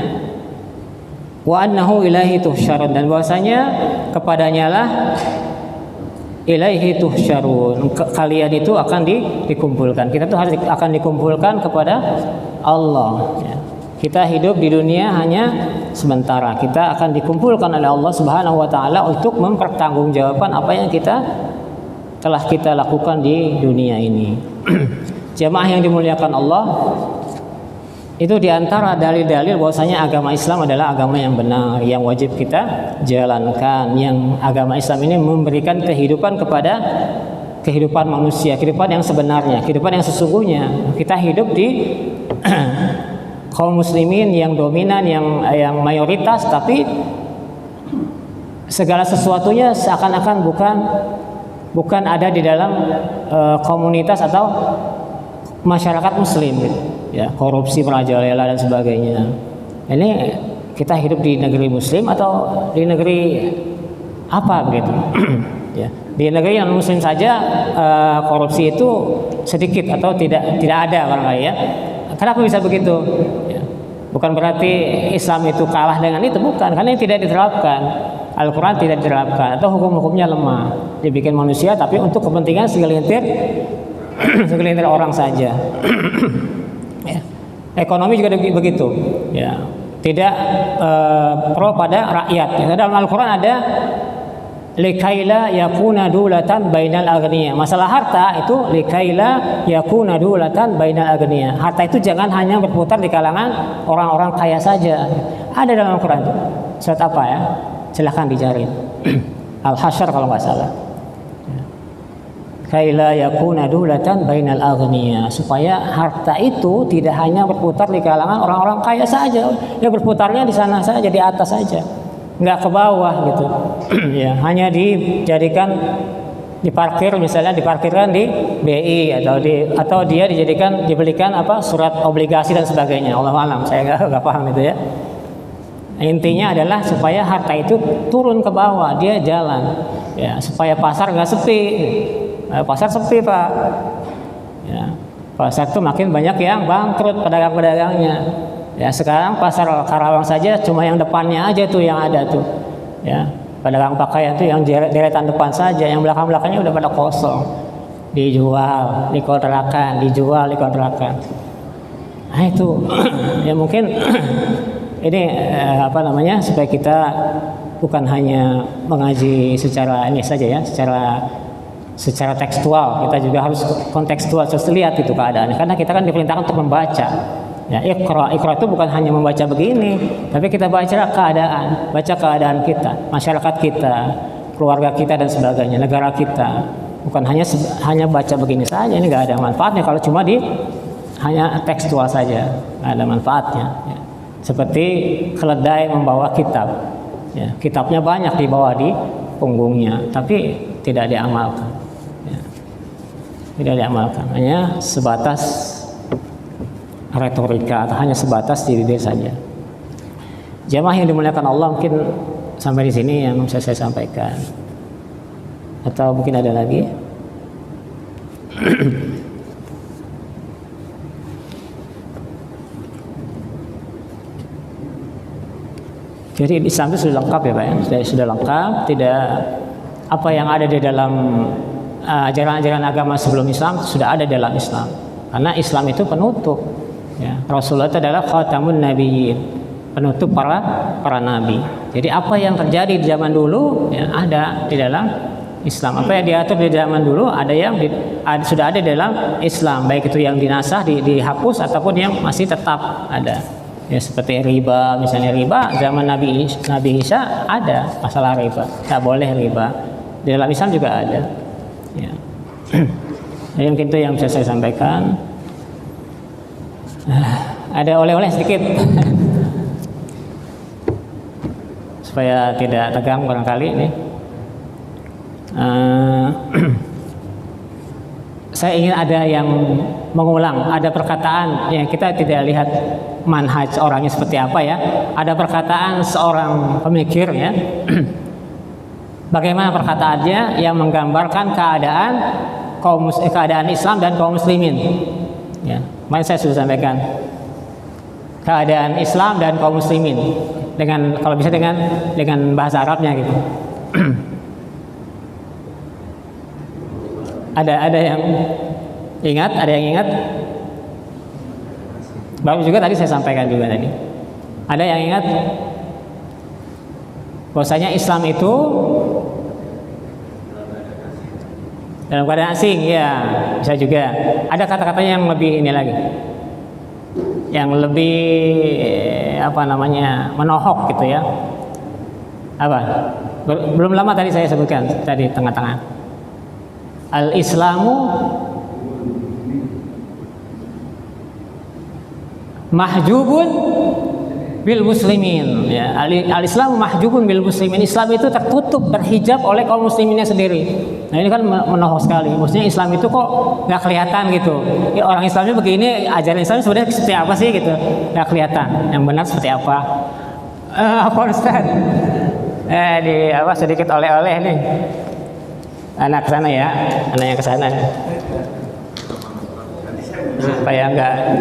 wa annahu ilaihi tuhsyarun, dan bahwasanya kepadanya lah ilaihi tuhsyarun, kalian itu akan dikumpulkan. Kita tuh harus akan dikumpulkan kepada Allah. Ya. Kita hidup di dunia hanya sementara. Kita akan dikumpulkan oleh Allah Subhanahu wa taala untuk mempertanggungjawabkan apa yang telah kita lakukan di dunia ini. Jamaah yang dimuliakan Allah, itu diantara dalil-dalil bahwasanya agama Islam adalah agama yang benar, yang wajib kita jalankan. Yang agama Islam ini memberikan kehidupan kepada kehidupan manusia, kehidupan yang sebenarnya, kehidupan yang sesungguhnya. Kita hidup di kaum muslimin yang dominan, yang mayoritas, tapi segala sesuatunya seakan-akan bukan ada di dalam komunitas atau masyarakat muslim gitu. Ya, korupsi merajalela dan sebagainya. Ini kita hidup di negeri muslim atau di negeri apa begitu? Ya, di negeri yang muslim saja korupsi itu sedikit atau tidak ada barangkali ya. Kenapa bisa begitu? Ya, bukan berarti Islam itu kalah dengan itu, bukan, karena ini tidak diterapkan. Al-Quran tidak diterapkan atau hukum-hukumnya lemah. Dibikin manusia tapi untuk kepentingan segelintir orang saja. Ya. Ekonomi juga begitu, ya. Tidak pro pada rakyat. Ya. Dalam Al-Quran ada likaila yakuna dulatan bainal aghniya. Masalah harta itu likaila yakuna dulatan bainal aghniya. Harta itu jangan hanya berputar di kalangan orang-orang kaya saja. Ada dalam Al-Quran. Surat apa ya? Silahkan dicari. Al-Hasyr kalau nggak salah. Kaila yakuna dulatan bainal aghniya, supaya harta itu tidak hanya berputar di kalangan orang-orang kaya saja. Ya berputarnya di sana saja, di atas saja. nggak ke bawah gitu. Ya, hanya dijadikan diparkir, misalnya diparkirkan di BI atau dia dibelikan surat obligasi dan sebagainya. Allahu a'lam, saya nggak paham itu ya. Intinya adalah supaya harta itu turun ke bawah, dia jalan ya, supaya pasar nggak sepi. Pasar sepi Pak ya, pasar tuh makin banyak yang bangkrut pedagang-pedagangnya ya. Sekarang pasar Karawang saja cuma yang depannya aja tuh yang ada tuh ya, pedagang pakaian tuh yang deretan depan saja, yang belakang-belakangnya udah pada kosong, dijual, dikontrakan, dijual, dikontrakan. Nah itu ya mungkin ini supaya kita bukan hanya mengaji secara ini saja ya, secara tekstual, kita juga harus kontekstual, harus lihat itu keadaannya, karena kita kan diperintahkan untuk membaca ya. Iqra itu bukan hanya membaca begini, tapi kita baca keadaan kita, masyarakat kita, keluarga kita dan sebagainya, negara kita. Bukan hanya baca begini saja, ini nggak ada manfaatnya kalau cuma hanya tekstual saja, nggak ada manfaatnya ya. Seperti keledai membawa kitab ya, kitabnya banyak dibawa di punggungnya tapi tidak diamalkan ya. Tidak diamalkan, hanya sebatas retorika atau hanya sebatas diri saja. Jamaah yang dimuliakan Allah, mungkin sampai di sini yang bisa saya sampaikan. Atau mungkin ada lagi? Jadi Islam itu sudah lengkap ya Pak ya? Sudah lengkap, tidak apa yang ada di dalam ajaran-ajaran agama sebelum Islam sudah ada dalam Islam. Karena Islam itu penutup ya. Rasulullah itu adalah khatamun nabiyyin, penutup para nabi. Jadi apa yang terjadi di zaman dulu ya, ada di dalam Islam. Apa yang diatur di zaman dulu sudah ada di dalam Islam, baik itu yang dinasah, dihapus ataupun yang masih tetap ada. Ya seperti riba, misalnya riba zaman Nabi Isa ada masalah riba, tak boleh riba. Di dalam Islam juga ada. Ya. Jadi mungkin itu yang bisa saya sampaikan. Ada oleh-oleh sedikit supaya tidak tegang barangkali ini. Saya ingin ada yang mengulang, ada perkataan yang kita tidak lihat manhaj orangnya seperti apa ya. Ada perkataan seorang pemikir ya. Bagaimana perkataannya yang menggambarkan keadaan Islam dan kaum muslimin. Ya, kemarin saya sudah sampaikan keadaan Islam dan kaum muslimin dengan kalau bisa dengan bahasa Arabnya gitu. Ada yang ingat? Ada yang ingat? Bagus juga tadi saya sampaikan juga tadi. Ada yang ingat? Bahwasanya Islam itu dalam keadaan asing, ya bisa juga. Ada kata-katanya yang lebih ini lagi, yang lebih menohok gitu ya. Apa? Belum lama tadi saya sebutkan tadi tengah-tengah. Al-Islamu mahjubun bil muslimin ya. Al-Islamu mahjubun bil muslimin. Islam itu tertutup, berhijab oleh kaum musliminnya sendiri. Nah ini kan menohok sekali. Maksudnya Islam itu kok nggak kelihatan gitu ya, orang Islamnya begini, ajaran Islam sebenarnya seperti apa sih gitu, nggak kelihatan yang benar seperti apa. Apa Ustaz? Sedikit oleh-oleh nih. Anak kesana ya, anaknya kesana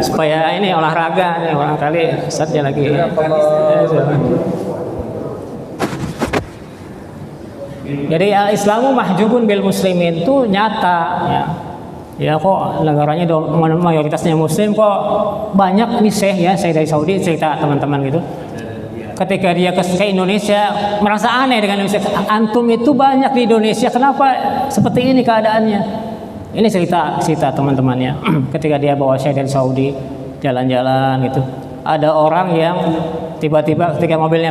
supaya ini olahraga nih, orang kali Ustaznya lagi. Jadi Islamu mahjubun bil muslimin itu nyata ya. Ya kok negaranya mayoritasnya muslim, kok banyak nih saya dari Saudi cerita teman-teman gitu. Ketika dia ke Indonesia merasa aneh dengan Indonesia. Antum itu banyak di Indonesia, kenapa seperti ini keadaannya? Ini cerita teman-temannya. Ketika dia bawa saya dari Saudi jalan-jalan gitu, ada orang yang tiba-tiba ketika mobilnya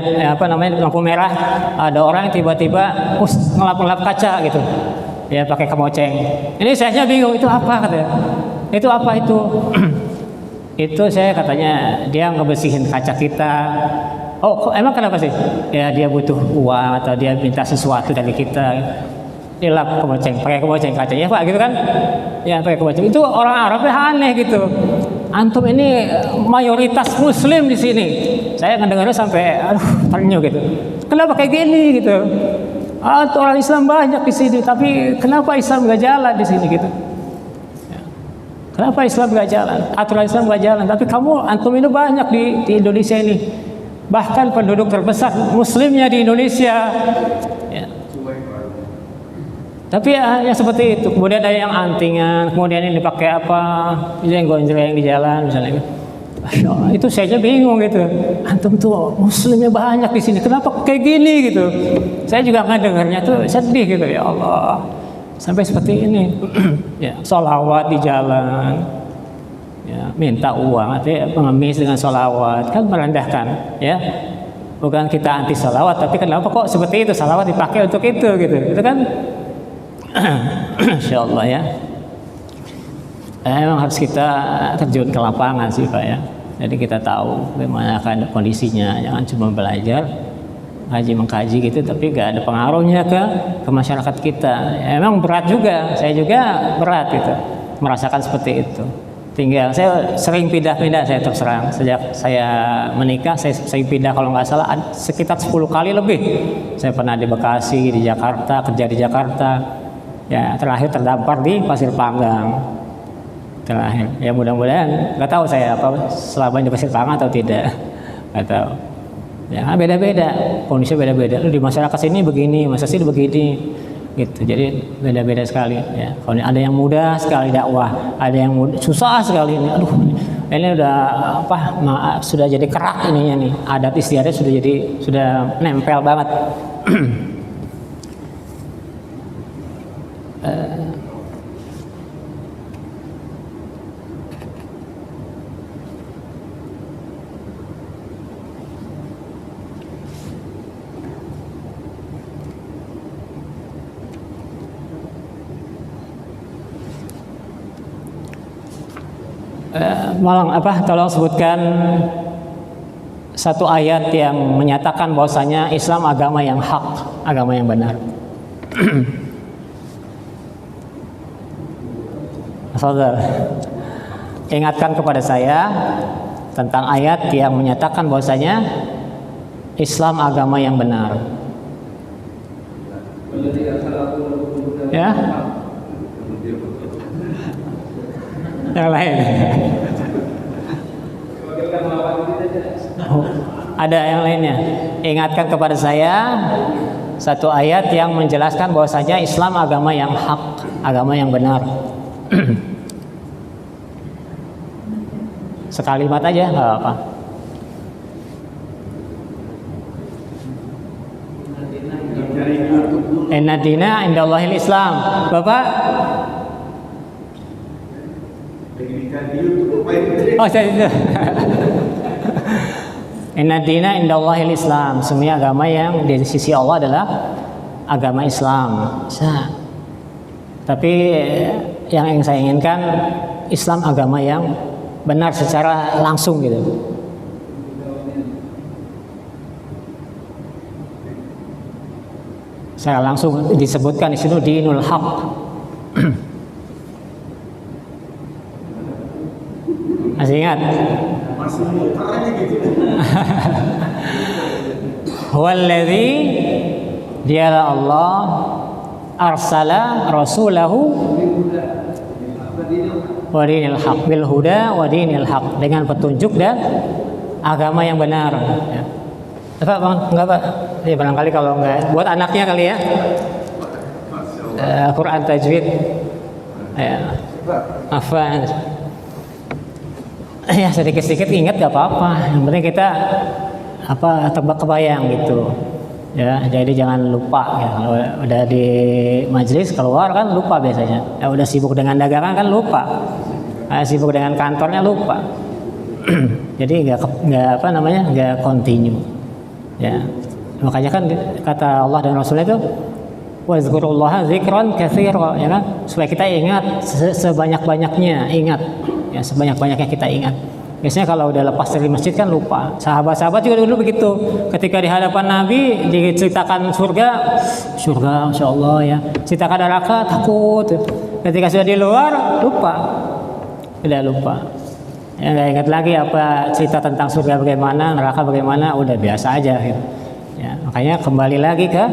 lampu merah, ada orang yang tiba-tiba ngelap-ngelap kaca gitu. Dia pakai kemoceng. Ini saya bingung, itu apa katanya? Itu apa itu? Itu saya katanya dia ngebersihin kaca kita. Oh, emang kenapa sih? Ya dia butuh uang atau dia minta sesuatu dari kita. Dia lap keboceng, pakai keboceng kaca ya Pak gitu kan? Ya pakai keboceng. Itu orang Arabnya aneh gitu. Antum ini mayoritas Muslim di sini. Saya ngedengarnya sampai aduh terenyuh gitu. Kenapa kayak gini gitu? Orang Islam banyak di sini, tapi kenapa Islam nggak jalan di sini gitu? Kenapa Islam nggak jalan? Aturan Islam nggak jalan. Tapi antum ini banyak di Indonesia ini. Bahkan penduduk terbesar Muslimnya di Indonesia. Ya. Tapi ya seperti itu. Kemudian ada yang antingan, kemudian ini dipakai apa? Yang gonjreng di jalan misalnya. Itu saya aja bingung gitu. Antum tuh Muslimnya banyak di sini. Kenapa kayak gini gitu? Saya juga nggak dengarnya tuh sedih gitu ya Allah. Sampai seperti ini, ya, sholawat di jalan, ya, minta uang, artinya pengemis dengan sholawat, kan merendahkan, ya. Bukan kita anti sholawat, tapi kenapa kok seperti itu, sholawat dipakai untuk itu, gitu, itu kan, insya Allah ya. Memang harus kita terjun ke lapangan sih Pak ya. Jadi kita tahu bagaimana akan kondisinya, jangan cuma belajar. Mengkaji gitu tapi gak ada pengaruhnya ke masyarakat kita. Ya, emang berat juga, saya juga berat gitu merasakan seperti itu. Tinggal saya sering pindah-pindah, saya terserang sejak saya menikah saya pindah kalau nggak salah sekitar 10 kali lebih. Saya pernah di Bekasi, di Jakarta, kerja di Jakarta, ya terakhir terdampar di Pasir Panggang terakhir. Ya mudah-mudahan, nggak tahu saya apa selama di Pasir Panggang atau tidak, nggak tahu. Ya beda-beda, kondisinya beda-beda. Di masyarakat sini begini, masyarakat sini begini, gitu. Jadi beda-beda sekali. Ya. Kalau ada yang mudah sekali dakwah, ada yang susah sekali ini. Aduh, ini udah sudah jadi kerak ininya nih. Adat istiadatnya sudah nempel banget. Tolong sebutkan satu ayat yang menyatakan bahwasanya Islam agama yang hak, agama yang benar. Fadhal. Ingatkan kepada saya tentang ayat yang menyatakan bahwasanya Islam agama yang benar. Ya? Yang lain. Ada yang lainnya. Ingatkan kepada saya satu ayat yang menjelaskan bahwasanya Islam agama yang hak, agama yang benar. Sekalimat aja, nggak apa. Inna dina indallahil Islam. Bapak? Oh, saya. Inna dina indallahil Islam. Semua agama yang di sisi Allah adalah agama Islam. Tapi yang saya inginkan Islam agama yang benar secara langsung gitu. Secara langsung disebutkan di sini dinul haq. Masih ingat? Huwallazi dialah Allah arsala rasulahu wa dinil haq bil huda wa dinil haq, dengan petunjuk dan agama yang benar. Ya. Pak, Bang, enggak Pak? Ya, barangkali kalau enggak buat anaknya kali ya. Quran tajwid. Ya. Afwan. Ya sedikit-sedikit ingat gak apa-apa. Yang penting kita tebak kebayang gitu. Ya, jadi jangan lupa ya. Kalau udah di majelis keluar kan lupa biasanya. Ya udah sibuk dengan dagangan kan lupa. Sibuk dengan kantornya lupa. Jadi nggak continue. Ya. Makanya kan kata Allah dan Rasulnya itu wazkurullaha dzikran katsira, ya kan? Supaya kita ingat sebanyak-banyaknya, ingat. Ya, sebanyak-banyaknya kita ingat. Biasanya kalau udah lepas dari masjid kan lupa. Sahabat-sahabat juga dulu begitu. Ketika di hadapan Nabi diceritakan surga, Masya Allah ya. Ceritakan neraka takut. Ketika sudah di luar lupa, udah lupa. Ya nggak ingat lagi apa cerita tentang surga bagaimana, neraka bagaimana, udah biasa aja. Gitu. Ya, makanya kembali lagi ke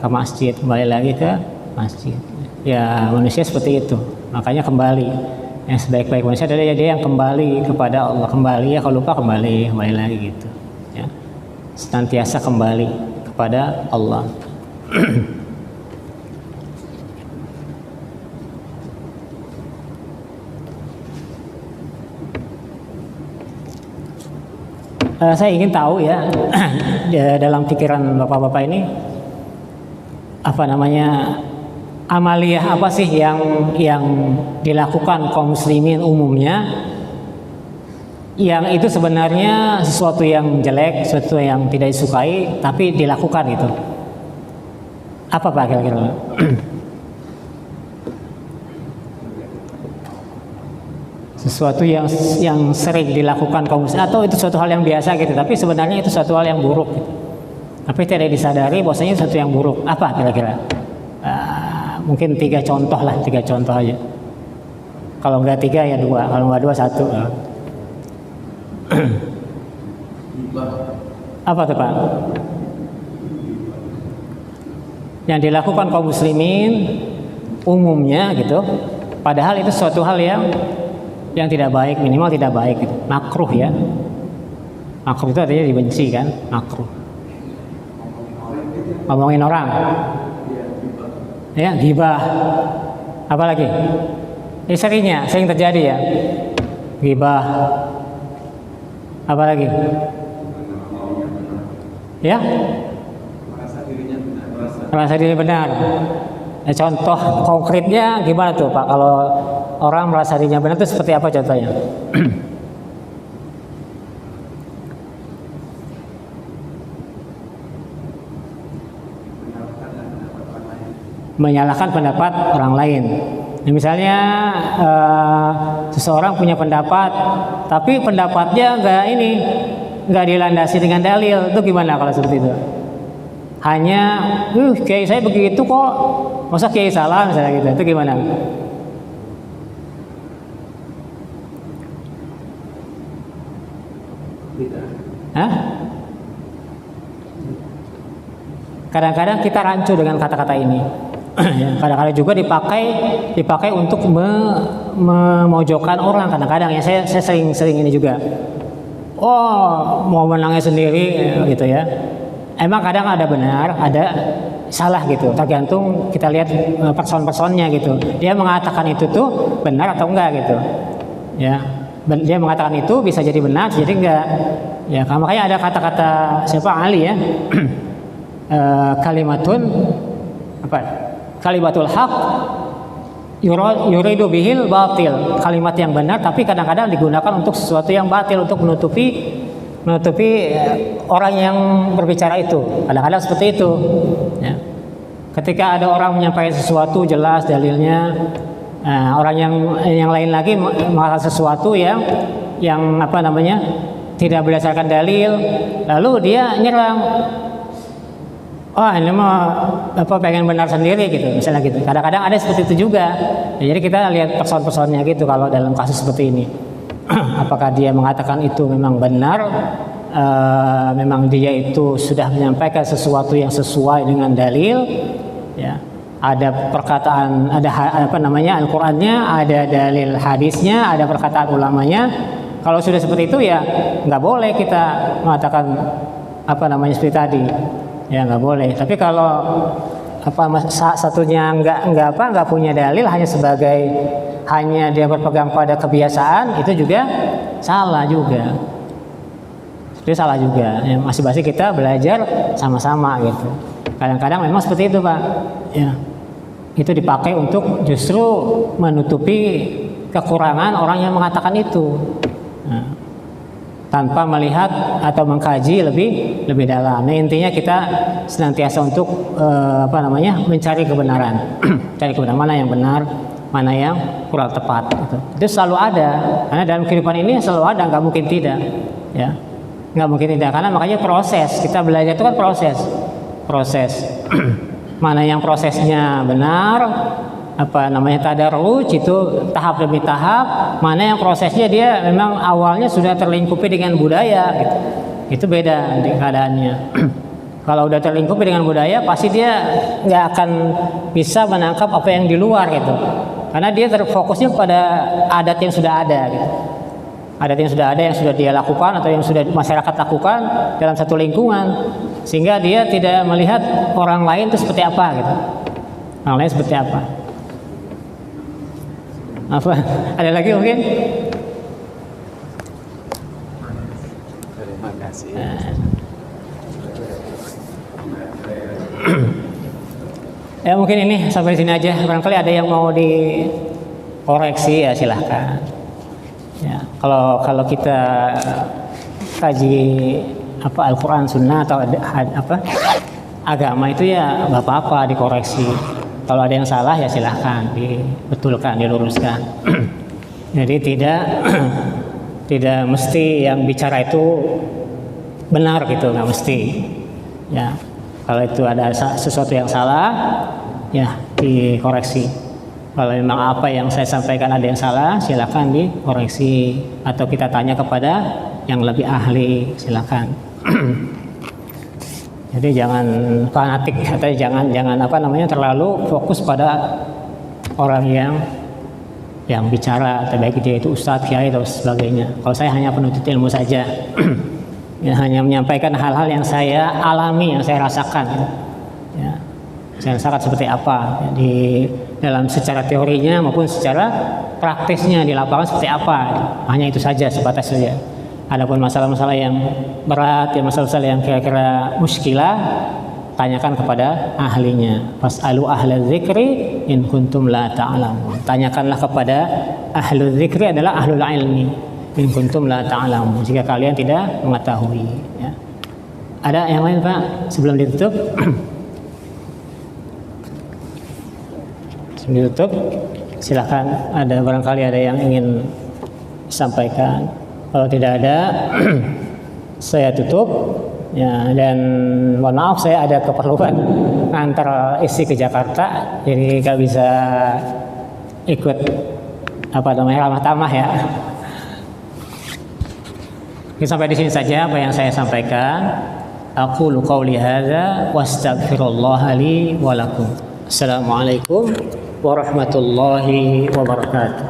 masjid, kembali lagi ke masjid. Ya manusia seperti itu. Makanya kembali. Yang sebaik-baik manusia adalah dia yang kembali kepada Allah, kembali ya, kalau lupa kembali lagi gitu ya, senantiasa kembali kepada Allah. Saya ingin tahu ya dalam pikiran bapak-bapak ini apa namanya, amaliyah apa sih yang dilakukan kaum muslimin umumnya yang itu sebenarnya sesuatu yang jelek, sesuatu yang tidak disukai tapi dilakukan gitu. Apa Pak kira-kira? Sesuatu yang sering dilakukan kaum muslimin atau itu suatu hal yang biasa gitu, tapi sebenarnya itu suatu hal yang buruk gitu. Tapi tidak disadari bahwasanya itu sesuatu yang buruk. Apa kira-kira? Mungkin 3 contoh lah, 3 contoh aja. Kalau enggak 3 ya 2, kalau enggak 2 1. Apa tuh Pak? Yang dilakukan kaum muslimin umumnya gitu, padahal itu suatu hal yang tidak baik, minimal tidak baik gitu. Makruh ya. Makruh itu artinya dibenci kan, makruh. Ngomongin orang. Ya, ghibah. Apalagi? Sering terjadi ya. Ghibah. Apalagi? Ya? Merasa diri benar. Contoh konkretnya gimana tuh Pak? Kalau orang merasa dirinya benar itu seperti apa contohnya? Menyalahkan pendapat orang lain. Misalnya seseorang punya pendapat, tapi pendapatnya nggak dilandasi dengan dalil. Itu gimana kalau seperti itu? Hanya, kiai saya begitu kok, masa kiai salah misalnya gitu. Itu gimana? Hah? Kadang-kadang kita rancu dengan kata-kata ini. Kadang-kadang juga dipakai untuk memojokkan orang. Kadang-kadang ya saya sering ini juga. Oh, mau menangnya sendiri gitu ya. Emang kadang ada benar, ada salah gitu. Tergantung kita lihat person-personnya gitu. Dia mengatakan itu tuh benar atau enggak gitu. Ya, dia mengatakan itu bisa jadi benar, bisa jadi enggak. Ya, makanya ada kata-kata siapa Ali ya. Kalimatul haq yuridu bihil batil. Kalimat yang benar tapi kadang-kadang digunakan untuk sesuatu yang batil, untuk menutupi orang yang berbicara itu. Kadang-kadang seperti itu ya. Ketika ada orang menyampaikan sesuatu jelas dalilnya, orang yang lain lagi mengatakan sesuatu yang apa namanya tidak berdasarkan dalil, lalu dia nyerang. Oh, ini mah pengen benar sendiri gitu, misalnya gitu. Kadang-kadang ada seperti itu juga. Ya, jadi kita lihat person-personnya gitu kalau dalam kasus seperti ini. Apakah dia mengatakan itu memang benar, memang dia itu sudah menyampaikan sesuatu yang sesuai dengan dalil, ya. Ada perkataan, ada Al-Qur'annya, ada dalil hadisnya, ada perkataan ulamanya. Kalau sudah seperti itu ya nggak boleh kita mengatakan seperti tadi. Ya nggak boleh. Tapi kalau satunya nggak punya dalil, hanya dia berpegang pada kebiasaan, itu juga salah juga. Itu salah juga. Ya, masing-masing kita belajar sama-sama gitu. Kadang-kadang memang seperti itu Pak. Ya, itu dipakai untuk justru menutupi kekurangan orang yang mengatakan itu. Nah, tanpa melihat atau mengkaji lebih dalam. Nah, intinya kita senantiasa untuk mencari kebenaran. Cari kebenaran mana yang benar, mana yang kurang tepat. Itu selalu ada, karena dalam kehidupan ini selalu ada, nggak mungkin tidak, ya, nggak mungkin tidak. Karena makanya proses kita belajar itu kan proses. Mana yang prosesnya benar, tadarruj, itu tahap demi tahap. Mana yang prosesnya dia memang awalnya sudah terlingkupi dengan budaya, gitu. Itu beda di keadaannya. Kalau udah terlingkupi dengan budaya, pasti dia nggak akan bisa menangkap apa yang di luar, gitu. Karena dia terfokusnya pada adat yang sudah ada, gitu. Adat yang sudah ada, yang sudah dia lakukan atau yang sudah masyarakat lakukan dalam satu lingkungan, sehingga dia tidak melihat orang lain itu seperti apa, gitu. Orang lain seperti apa? Apa? Ada lagi mungkin? Terima kasih. Ya mungkin ini sampai sini aja. Barangkali ada yang mau dikoreksi, ya silahkan. Ya, kalau kita kaji Al-Quran, Sunnah atau agama itu ya nggak apa-apa dikoreksi. Kalau ada yang salah ya silahkan dibetulkan, diluruskan. Jadi tidak mesti yang bicara itu benar, gitu, nggak mesti. Ya, kalau itu ada sesuatu yang salah, ya dikoreksi. Kalau memang apa yang saya sampaikan ada yang salah, silakan dikoreksi atau kita tanya kepada yang lebih ahli, silakan. Jadi jangan fanatik atau jangan terlalu fokus pada orang yang bicara, atau baik dia itu ustadz, kiai atau sebagainya. Kalau saya hanya penuntut ilmu saja. Ya, hanya menyampaikan hal-hal yang saya alami, yang saya rasakan. Ya, saya rasakan seperti apa, ya, di dalam secara teorinya maupun secara praktisnya di lapangan seperti apa. Hanya itu saja, sebatas saja. Adapun masalah-masalah yang berat, ya masalah-masalah yang kira-kira muskilah, tanyakan kepada ahlinya. Fas'alu ahla dzikri in kuntum la ta'lamun. Tanyakanlah kepada ahlu dzikri, adalah ahlul ilmi. In kuntum la ta'lamun, jika kalian tidak mengetahui, ya. Ada yang lain, Pak, sebelum ditutup? Sebelum ditutup, silakan, ada barangkali ada yang ingin sampaikan. Kalau tidak ada, saya tutup, ya. Dan mohon maaf, saya ada keperluan antar istri ke Jakarta, jadi nggak bisa ikut ramah tamah, ya. Sampai di sini saja apa yang saya sampaikan. Aqulu qauli hadza wastaghfirullaha li wa lakum. Assalamualaikum warahmatullahi wabarakatuh.